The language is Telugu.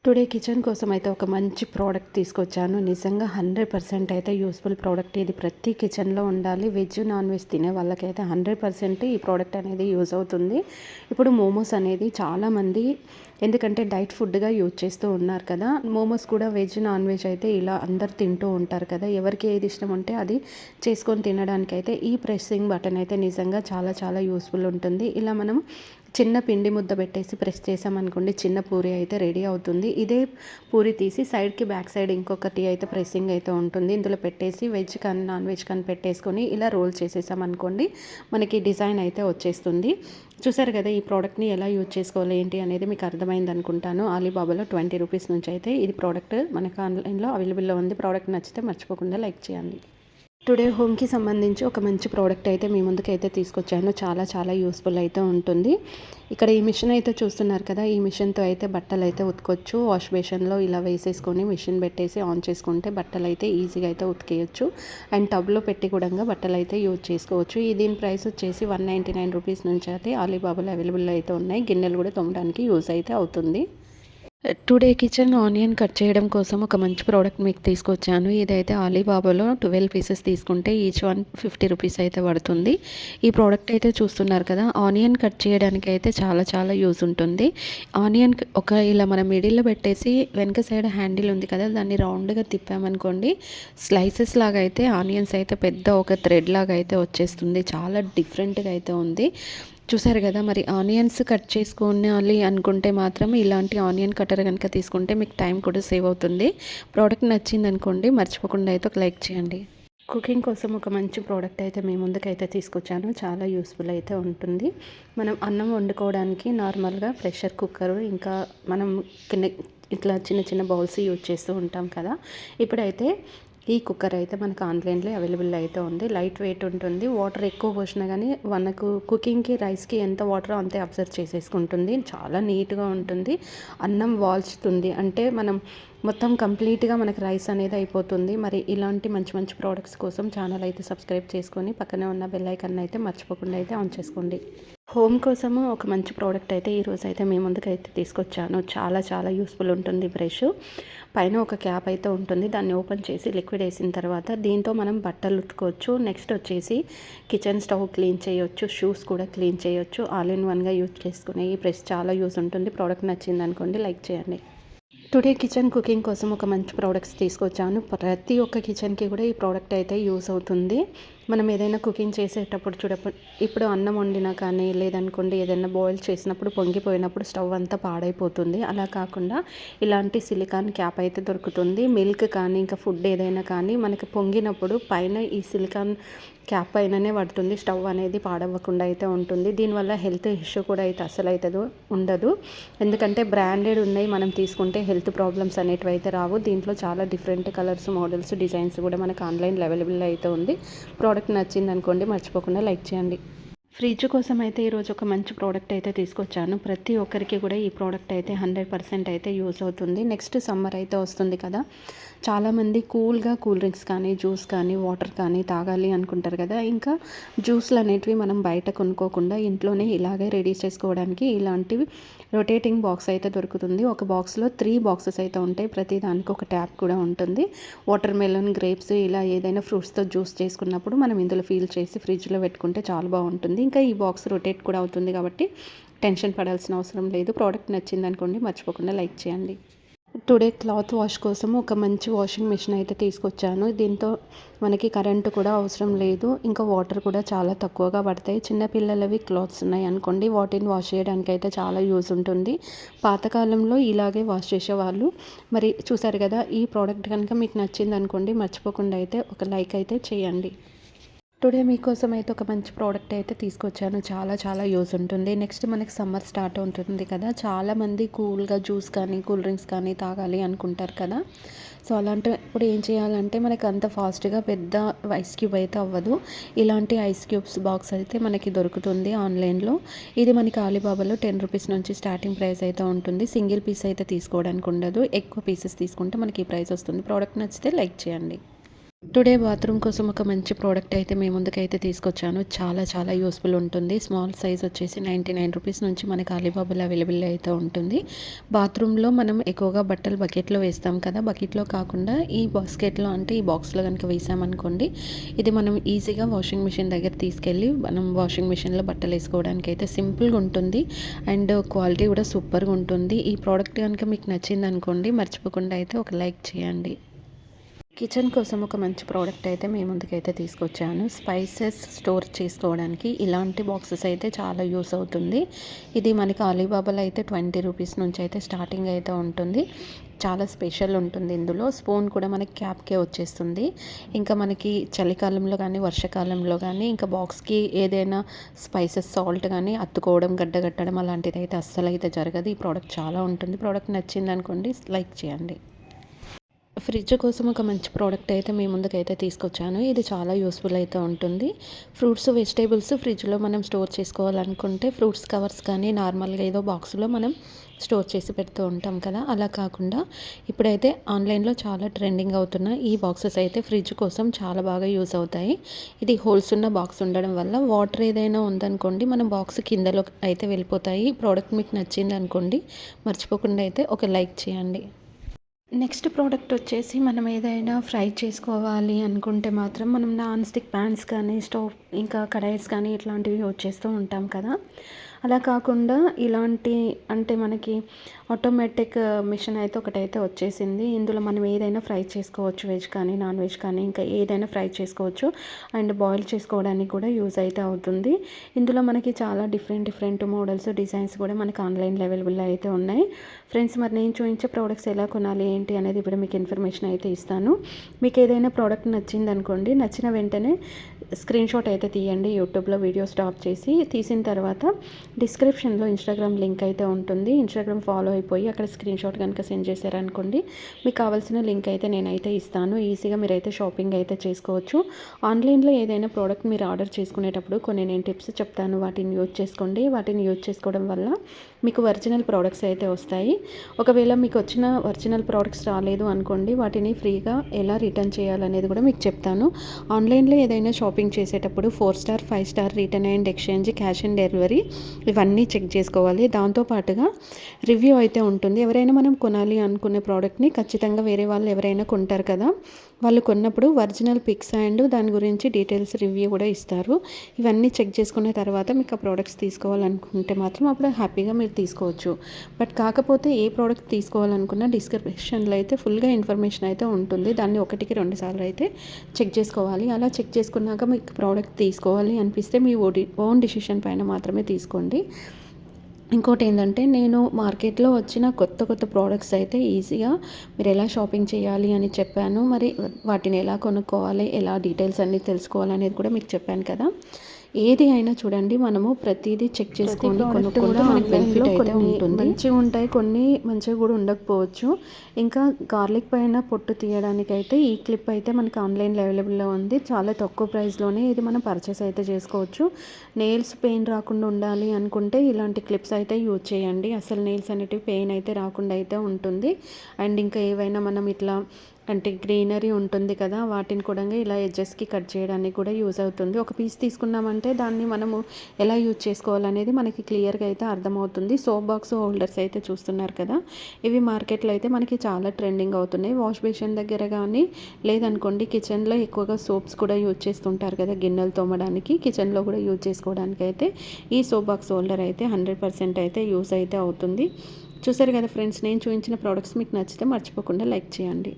టుడే కిచెన్ కోసం అయితే ఒక మంచి ప్రోడక్ట్ తీసుకొచ్చాను. నిజంగా 100% అయితే యూస్‌ఫుల్ ప్రోడక్ట్ ఇది. ప్రతి కిచెన్‌లో ఉండాలి. వెజ్, నాన్ వెజ్ తినే వాళ్ళకైతే 100% ఈ ప్రోడక్ట్ అనేది యూజ్ అవుతుంది. ఇప్పుడు మోమోస్ అనేది చాలామంది ఎందుకంటే డైట్ ఫుడ్‌గా యూజ్ చేస్తూ ఉన్నారు కదా! మోమోస్ కూడా వెజ్, నాన్ వెజ్ అయితే ఇలా అందరూ తింటూ ఉంటారు కదా! ఎవరికి ఏది ఇష్టం ఉంటే అది చేసుకొని తినడానికైతే ఈ ప్రెస్సింగ్ బటన్ అయితే నిజంగా చాలా చాలా యూస్‌ఫుల్ ఉంటుంది. ఇలా మనం చిన్న పిండి ముద్ద పెట్టేసి ప్రెస్ చేసామనుకోండి, చిన్న పూరి అయితే రెడీ అవుతుంది. ఇదే పూరి తీసి సైడ్‌కి బ్యాక్ సైడ్ ఇంకొకటి అయితే ప్రెస్సింగ్ అయితే ఉంటుంది. ఇందులో పెట్టేసి వెజ్ కానీ, నాన్ వెజ్ కానీ పెట్టేసుకొని ఇలా రోల్ చేసేసామనుకోండి, మనకి డిజైన్ అయితే వచ్చేస్తుంది. చూసారు కదా! ఈ ప్రోడక్ట్‌ని ఎలా యూజ్ చేసుకోవాలి ఏంటి అనేది మీకు అర్థమైంది అనుకుంటాను. అలీబాబాలో 20 రూపీస్ నుంచి అయితే ఇది ప్రోడక్ట్ మనకు ఆన్‌లైన్‌లో అవైలబుల్‌లో ఉంది. ప్రోడక్ట్ నచ్చితే మర్చిపోకుండా లైక్ చేయండి. టుడే హోమ్‌కి సంబంధించి ఒక మంచి ప్రోడక్ట్ అయితే మీ ముందుకైతే తీసుకొచ్చాను. చాలా చాలా యూస్‌ఫుల్ అయితే ఉంటుంది. ఇక్కడ ఈ మిషన్ అయితే చూస్తున్నారు కదా! ఈ మిషన్‌తో అయితే బట్టలైతే ఉతకొచ్చు. వాష్ బేసిన్‌లో ఇలా వేసేసుకొని మిషన్ పెట్టేసి ఆన్ చేసుకుంటే బట్టలైతే ఈజీగా అయితే ఉతికేయొచ్చు. అండ్ టబ్‌లో పెట్టి కూడంగా బట్టలైతే యూజ్ చేసుకోవచ్చు. దీని ప్రైస్ వచ్చేసి 199 రూపీస్ నుంచి అయితే అలీబాబాలో అవైలబుల్‌లో అయితే ఉన్నాయి. గిన్నెలు కూడా తోమడానికి యూజ్ అయితే అవుతుంది. టుడే కిచెన్ ఆనియన్ కట్ చేయడం కోసం ఒక మంచి ప్రోడక్ట్ మీకు తీసుకొచ్చాను. ఇదైతే అలీబాబాలో 12 పీసెస్ తీసుకుంటే ఈచ్ వన్ 50 రూపీస్ అయితే పడుతుంది. ఈ ప్రోడక్ట్ అయితే చూస్తున్నారు కదా! ఆనియన్ కట్ చేయడానికి అయితే చాలా చాలా యూజ్ ఉంటుంది. ఆనియన్ ఒక ఇలా మనం మిడిల్‌లో పెట్టేసి వెనక సైడ్ హ్యాండిల్ ఉంది కదా! దాన్ని రౌండ్‌గా తిప్పామనుకోండి, స్లైసెస్ లాగా అయితే ఆనియన్స్ అయితే పెద్ద ఒక థ్రెడ్ లాగా అయితే వచ్చేస్తుంది. చాలా డిఫరెంట్‌గా అయితే ఉంది. చూసారు కదా! మరి ఆనియన్స్ కట్ చేసుకోవాలి అనుకుంటే మాత్రం ఇలాంటి ఆనియన్ కటర్ కనుక తీసుకుంటే మీకు టైం కూడా సేవ్ అవుతుంది. ప్రోడక్ట్ నచ్చిందనుకోండి మర్చిపోకుండా అయితే ఒక లైక్ చేయండి. కుకింగ్ కోసం ఒక మంచి ప్రోడక్ట్ అయితే మీ ముందుకైతే తీసుకొచ్చాను. చాలా యూస్‌ఫుల్ అయితే ఉంటుంది. మనం అన్నం వండుకోవడానికి నార్మల్‌గా ప్రెషర్ కుక్కరు ఇంకా మనం ఇట్లా చిన్న చిన్న బౌల్స్ యూజ్ చేస్తూ ఉంటాం కదా! ఇప్పుడైతే ఈ కుక్కర్ అయితే మనకు ఆన్‌లైన్‌లో అవైలబుల్ అయితే ఉంది. లైట్ వెయిట్ ఉంటుంది. వాటర్ ఎక్కువ పోసినా కానీ మనకు కుకింగ్‌కి, రైస్‌కి ఎంత వాటరో అంతే అబ్జర్వ్ చేసేసుకుంటుంది. చాలా నీట్‌గా ఉంటుంది. అన్నం వాల్చుతుంది. అంటే మనం మొత్తం కంప్లీట్‌గా మనకు రైస్ అనేది అయిపోతుంది. మరి ఇలాంటి మంచి మంచి ప్రోడక్ట్స్ కోసం ఛానల్ అయితే సబ్స్క్రైబ్ చేసుకొని పక్కనే ఉన్న బెల్ ఐకాన్ అయితే మర్చిపోకుండా అయితే ఆన్ చేసుకోండి. హోమ్ కోసము ఒక మంచి ప్రోడక్ట్ అయితే ఈరోజు అయితే మీ ముందుకైతే తీసుకొచ్చాను. చాలా చాలా యూస్‌ఫుల్ ఉంటుంది బ్రష్. పైన ఒక క్యాప్ అయితే ఉంటుంది. దాన్ని ఓపెన్ చేసి లిక్విడ్ వేసిన తర్వాత దీంతో మనం బట్టలు ఉతుకోవచ్చు. నెక్స్ట్ వచ్చేసి కిచెన్ స్టవ్ క్లీన్ చేయొచ్చు. షూస్ కూడా క్లీన్ చేయొచ్చు. ఆల్ ఇన్ వన్‌గా యూజ్ చేసుకునే ఈ బ్రష్ చాలా యూజ్ ఉంటుంది. ప్రోడక్ట్ నచ్చిందనుకోండి లైక్ చేయండి. టుడే కిచెన్ కుకింగ్ కోసం ఒక మంచి ప్రోడక్ట్స్ తీసుకొచ్చాను. ప్రతి ఒక్క కిచెన్‌కి కూడా ఈ ప్రోడక్ట్ అయితే యూజ్ అవుతుంది. మనం ఏదైనా కుకింగ్ చేసేటప్పుడు ఇప్పుడు అన్నం వండినా కానీ లేదనుకోండి ఏదైనా బాయిల్ చేసినప్పుడు పొంగిపోయినప్పుడు స్టవ్ అంతా పాడైపోతుంది. అలా కాకుండా ఇలాంటి సిలికాన్ క్యాప్ అయితే దొరుకుతుంది. మిల్క్ కానీ ఇంకా ఫుడ్ ఏదైనా కానీ మనకి పొంగినప్పుడు పైన ఈ సిలికాన్ క్యాప్ పైననే పడుతుంది. స్టవ్ అనేది పాడవ్వకుండా అయితే ఉంటుంది. దీనివల్ల హెల్త్ ఇష్యూ కూడా అయితే అస్సలు ఉండదు. ఎందుకంటే బ్రాండెడ్ ఉన్నాయి. మనం తీసుకుంటే హెల్త్ ప్రాబ్లమ్స్ అనేటివి అయితే రావు. దీంట్లో చాలా డిఫరెంట్ కలర్స్, మోడల్స్, డిజైన్స్ కూడా మనకు ఆన్‌లైన్‌లో అవైలబుల్ అయితే ఉంది. ప్రోడక్ట్ నచ్చిందనుకోండి మర్చిపోకుండా లైక్ చేయండి. ఫ్రిడ్జ్ కోసం అయితే ఈరోజు ఒక మంచి ప్రోడక్ట్ అయితే తీసుకొచ్చాను. ప్రతి ఒక్కరికి కూడా ఈ ప్రోడక్ట్ అయితే 100% అయితే యూజ్ అవుతుంది. నెక్స్ట్ సమ్మర్ అయితే వస్తుంది కదా! చాలామంది కూల్గా కూల్ డ్రింక్స్ కానీ, జ్యూస్ కానీ, వాటర్ కానీ తాగాలి అనుకుంటారు కదా! ఇంకా జ్యూస్లు అనేటివి మనం బయట కొనుక్కోకుండా ఇంట్లోనే ఇలాగే రెడీ చేసుకోవడానికి ఇలాంటివి రొటేటింగ్ బాక్స్ అయితే దొరుకుతుంది. ఒక బాక్స్లో 3 బాక్సెస్ అయితే ఉంటాయి. ప్రతి దానికి ఒక ట్యాప్ కూడా ఉంటుంది. వాటర్ మెలన్, గ్రేప్స్ ఇలా ఏదైనా ఫ్రూట్స్తో జ్యూస్ చేసుకున్నప్పుడు మనం ఇందులో ఫీల్ చేసి ఫ్రిడ్జ్లో పెట్టుకుంటే చాలా బాగుంటుంది. ఇంకా ఈ బాక్స్ రొటేట్ కూడా అవుతుంది కాబట్టి టెన్షన్ పడాల్సిన అవసరం లేదు. ప్రోడక్ట్ నచ్చిందనుకోండి మర్చిపోకుండా లైక్ చేయండి. టుడే క్లాత్ వాష్ కోసం ఒక మంచి వాషింగ్ మిషన్ అయితే తీసుకొచ్చాను. దీంతో మనకి కరెంటు కూడా అవసరం లేదు. ఇంకా వాటర్ కూడా చాలా తక్కువగా పడతాయి. చిన్నపిల్లలవి క్లాత్స్ ఉన్నాయి అనుకోండి, వాటిని వాష్ చేయడానికి అయితే చాలా యూజ్ ఉంటుంది. పాతకాలంలో ఇలాగే వాష్ చేసేవాళ్ళు. మరి చూసారు కదా! ఈ ప్రోడక్ట్ కనుక మీకు నచ్చింది అనుకోండి మర్చిపోకుండా అయితే ఒక లైక్ అయితే చేయండి. టుడే మీకోసం అయితే ఒక మంచి ప్రోడక్ట్ అయితే తీసుకొచ్చాను. చాలా చాలా యూజ్ ఉంటుంది. నెక్స్ట్ మనకి సమ్మర్ స్టార్ట్ అవుతుంది కదా! చాలామంది కూల్గా జ్యూస్ కానీ, కూల్ డ్రింక్స్ కానీ తాగాలి అనుకుంటారు కదా! సో అలాంటప్పుడు ఏం చేయాలంటే మనకి అంత ఫాస్ట్గా పెద్ద ఐస్ క్యూబ్ అయితే అవ్వదు. ఇలాంటి ఐస్ క్యూబ్స్ బాక్స్ అయితే మనకి దొరుకుతుంది ఆన్లైన్లో. ఇది మనకి అలీబాబాలో 10 రూపీస్ నుంచి స్టార్టింగ్ ప్రైస్ అయితే ఉంటుంది. సింగిల్ పీస్ అయితే తీసుకోవడానికి ఉండదు. ఎక్కువ పీసెస్ తీసుకుంటే మనకి ఈ ప్రైస్ వస్తుంది. ప్రోడక్ట్ నచ్చితే లైక్ చేయండి. టుడే బాత్రూమ్ కోసం ఒక మంచి ప్రోడక్ట్ అయితే మీ ముందుకైతే తీసుకొచ్చాను. చాలా చాలా యూస్ఫుల్ ఉంటుంది. స్మాల్ సైజ్ వచ్చేసి 99 రూపీస్ నుంచి మనకి అలీబాబాలో అవైలబుల్ అయితే ఉంటుంది. బాత్రూంలో మనం ఎక్కువగా బట్టలు బకెట్లో వేస్తాం కదా, బకెట్లో కాకుండా ఈ బాస్కెట్లో అంటే ఈ బాక్స్లో కనుక వేసామనుకోండి, ఇది మనం ఈజీగా వాషింగ్ మిషన్ దగ్గర తీసుకెళ్ళి మనం వాషింగ్ మిషన్లో బట్టలు వేసుకోవడానికి అయితే సింపుల్గా ఉంటుంది. అండ్ క్వాలిటీ కూడా సూపర్గా ఉంటుంది. ఈ ప్రోడక్ట్ కనుక మీకు నచ్చింది అనుకోండి, మర్చిపోకుండా అయితే ఒక లైక్ చేయండి. కిచెన్ కోసం ఒక మంచి ప్రోడక్ట్ అయితే మీ ముందుకైతే తీసుకొచ్చాను. స్పైసెస్ స్టోర్ చేసుకోవడానికి ఇలాంటి బాక్సెస్ అయితే చాలా యూస్ అవుతుంది. ఇది మనకి అలీబాబాలో అయితే 20 రూపీస్ నుంచి అయితే స్టార్టింగ్ అయితే ఉంటుంది. చాలా స్పెషల్ ఉంటుంది. ఇందులో స్పూన్ కూడా మనకి క్యాప్కే వచ్చేస్తుంది. ఇంకా మనకి చలికాలంలో కానీ వర్షాకాలంలో కానీ ఇంకా బాక్స్కి ఏదైనా స్పైసెస్ సాల్ట్ కానీ అత్తుకోవడం గడ్డగట్టడం అలాంటిది అయితే అస్సలు అయితే జరగదు. ఈ ప్రోడక్ట్ చాలా ఉంటుంది. ప్రోడక్ట్ నచ్చింది అనుకోండి, లైక్ చేయండి. ఫ్రిడ్జ్ కోసం ఒక మంచి ప్రోడక్ట్ అయితే మీ ముందుకైతే తీసుకొచ్చాను. ఇది చాలా యూస్ఫుల్ అయితే ఉంటుంది. ఫ్రూట్స్ వెజిటేబుల్స్ ఫ్రిడ్జ్లో మనం స్టోర్ చేసుకోవాలనుకుంటే ఫ్రూట్స్ కవర్స్ కానీ నార్మల్గా ఏదో బాక్స్లో మనం స్టోర్ చేసి పెడుతూ ఉంటాం కదా, అలా కాకుండా ఇప్పుడైతే ఆన్లైన్లో చాలా ట్రెండింగ్ అవుతున్న ఈ బాక్సెస్ అయితే ఫ్రిడ్జ్ కోసం చాలా బాగా యూస్ అవుతాయి. ఇది హోల్స్ ఉన్న బాక్స్ ఉండడం వల్ల వాటర్ ఏదైనా ఉందనుకోండి మనం బాక్స్ కిందలో అయితే వెళ్ళిపోతాయి. ప్రోడక్ట్ మీకు నచ్చింది అనుకోండి, మర్చిపోకుండా అయితే ఒక లైక్ చేయండి. నెక్స్ట్ ప్రోడక్ట్ వచ్చేసి మనం ఏదైనా ఫ్రై చేసుకోవాలి అనుకుంటే మాత్రం మనం నాన్ స్టిక్ ప్యాన్స్ కానీ స్టవ్ ఇంకా కడాయిస్ కానీ ఇట్లాంటివి యూజ్ చేస్తూ ఉంటాం కదా, అలా కాకుండా ఇలాంటి అంటే మనకి ఆటోమేటిక్ మిషన్ అయితే ఒకటైతే వచ్చేసింది. ఇందులో మనం ఏదైనా ఫ్రై చేసుకోవచ్చు, వెజ్ కానీ నాన్ వెజ్ కానీ ఇంకా ఏదైనా ఫ్రై చేసుకోవచ్చు. అండ్ బాయిల్ చేసుకోవడానికి కూడా యూజ్ అయితే అవుతుంది. ఇందులో మనకి చాలా డిఫరెంట్ మోడల్స్ డిజైన్స్ కూడా మనకి ఆన్లైన్లో అవైలబుల్ అయితే ఉన్నాయి. ఫ్రెండ్స్, మరి నేను చూపించే ప్రోడక్ట్స్ ఎలా కొనాలి ఏంటి అనేది ఇప్పుడు మీకు ఇన్ఫర్మేషన్ అయితే ఇస్తాను. మీకు ఏదైనా ప్రోడక్ట్ నచ్చింది అనుకోండి, నచ్చిన వెంటనే స్క్రీన్ షాట్ అయితే తీయండి. యూట్యూబ్లో వీడియో స్టాప్ చేసి తీసిన తర్వాత డిస్క్రిప్షన్లో ఇన్స్టాగ్రామ్ లింక్ అయితే ఉంటుంది. ఇన్స్టాగ్రామ్ ఫాలో అయిపోయి అక్కడ స్క్రీన్ షాట్ కనుక సెండ్ చేశారనుకోండి, మీకు కావాల్సిన లింక్ అయితే నేనైతే ఇస్తాను. ఈజీగా మీరైతే షాపింగ్ అయితే చేసుకోవచ్చు. ఆన్లైన్లో ఏదైనా ప్రోడక్ట్ మీరు ఆర్డర్ చేసుకునేటప్పుడు కొన్ని నేను టిప్స్ చెప్తాను, వాటిని యూజ్ చేసుకోండి. వాటిని యూజ్ చేసుకోవడం వల్ల మీకు ఒరిజినల్ ప్రోడక్ట్స్ అయితే వస్తాయి. ఒకవేళ మీకు వచ్చిన ఒరిజినల్ ప్రోడక్ట్స్ రాలేదు అనుకోండి, వాటిని ఫ్రీగా ఎలా రిటర్న్ చేయాలనేది కూడా మీకు చెప్తాను. ఆన్లైన్లో ఏదైనా షాపింగ్ చేసేటప్పుడు 4 star 5 star return and exchange, cash on delivery ఇవన్నీ చెక్ చేసుకోవాలి. దాంతోపాటుగా రివ్యూ అయితే ఉంటుంది. ఎవరైనా మనం కొనాలి అనుకునే ప్రోడక్ట్ని ఖచ్చితంగా వేరే వాళ్ళు ఎవరైనా కొంటారు కదా, వాళ్ళు కొన్నప్పుడు ఒరిజినల్ పిక్స్ అండ్ దాని గురించి డీటెయిల్స్ రివ్యూ కూడా ఇస్తారు. ఇవన్నీ చెక్ చేసుకున్న తర్వాత మీకు ఆ ప్రోడక్ట్స్ తీసుకోవాలనుకుంటే మాత్రం అప్పుడు హ్యాపీగా మీరు తీసుకోవచ్చు. బట్ కాకపోతే ఏ ప్రోడక్ట్ తీసుకోవాలనుకున్నా డిస్క్రిప్షన్లో అయితే ఫుల్గా ఇన్ఫర్మేషన్ అయితే ఉంటుంది. దాన్ని 1కి 2 సార్లు అయితే చెక్ చేసుకోవాలి. అలా చెక్ చేసుకున్నాక మీకు ప్రోడక్ట్ తీసుకోవాలి అనిపిస్తే మీ ఓన్ డిసిషన్ పైన మాత్రమే తీసుకోండి. ఇంకోటి ఏంటంటే, నేను మార్కెట్లో వచ్చిన కొత్త ప్రోడక్ట్స్ అయితే ఈజీగా మీరు ఎలా షాపింగ్ చేయాలి అని చెప్పాను. మరి వాటిని ఎలా కొనుక్కోవాలి, ఎలా డీటెయిల్స్ అన్నీ తెలుసుకోవాలి అనేది కూడా మీకు చెప్పాను కదా. ఏది అయినా చూడండి, మనము ప్రతిదీ చెక్ చేసుకొని కొనుక్కుంటే మనకి బెనిఫిట్ అయితే ఉంటుంది. మంచిగా ఉంటాయి, కొన్ని మంచిగా కూడా ఉండకపోవచ్చు. ఇంకా గార్లిక్ పైన పొట్టు తీయడానికి అయితే ఈ క్లిప్ అయితే మనకి ఆన్లైన్లో అవైలబుల్లో ఉంది. చాలా తక్కువ ప్రైస్లోనే ఇది మనం పర్చేస్ అయితే చేసుకోవచ్చు. నెయిల్స్ పెయిన్ రాకుండా ఉండాలి అనుకుంటే ఇలాంటి క్లిప్స్ అయితే యూజ్ చేయండి. అసలు నెయిల్స్ అనేటివి పెయిన్ అయితే రాకుండా అయితే ఉంటుంది. అండ్ ఇంకా ఏవైనా మనం ఇట్లా అంటే గ్రీనరీ ఉంటుంది కదా, వాటిని కూడా ఇలా ఎడ్జెస్కి కట్ చేయడానికి కూడా యూజ్ అవుతుంది. ఒక పీస్ తీసుకున్నామంటే దాన్ని మనము ఎలా యూజ్ చేసుకోవాలనేది మనకి క్లియర్గా అయితే అర్థమవుతుంది. సోప్ బాక్స్ హోల్డర్స్ అయితే చూస్తున్నారు కదా, ఇవి మార్కెట్లో అయితే మనకి చాలా ట్రెండింగ్ అవుతున్నాయి. వాష్ బేసిన్ దగ్గర కానీ లేదనుకోండి కిచెన్లో ఎక్కువగా సోప్స్ కూడా యూజ్ చేస్తుంటారు కదా, గిన్నెలు తోమడానికి కిచెన్లో కూడా యూజ్ చేసుకోవడానికి అయితే ఈ సోప్ బాక్స్ హోల్డర్ అయితే 100% అయితే యూజ్ అయితే అవుతుంది. చూసారు కదా ఫ్రెండ్స్, నేను చూపించిన ప్రోడక్ట్స్ మీకు నచ్చితే మర్చిపోకుండా లైక్ చేయండి.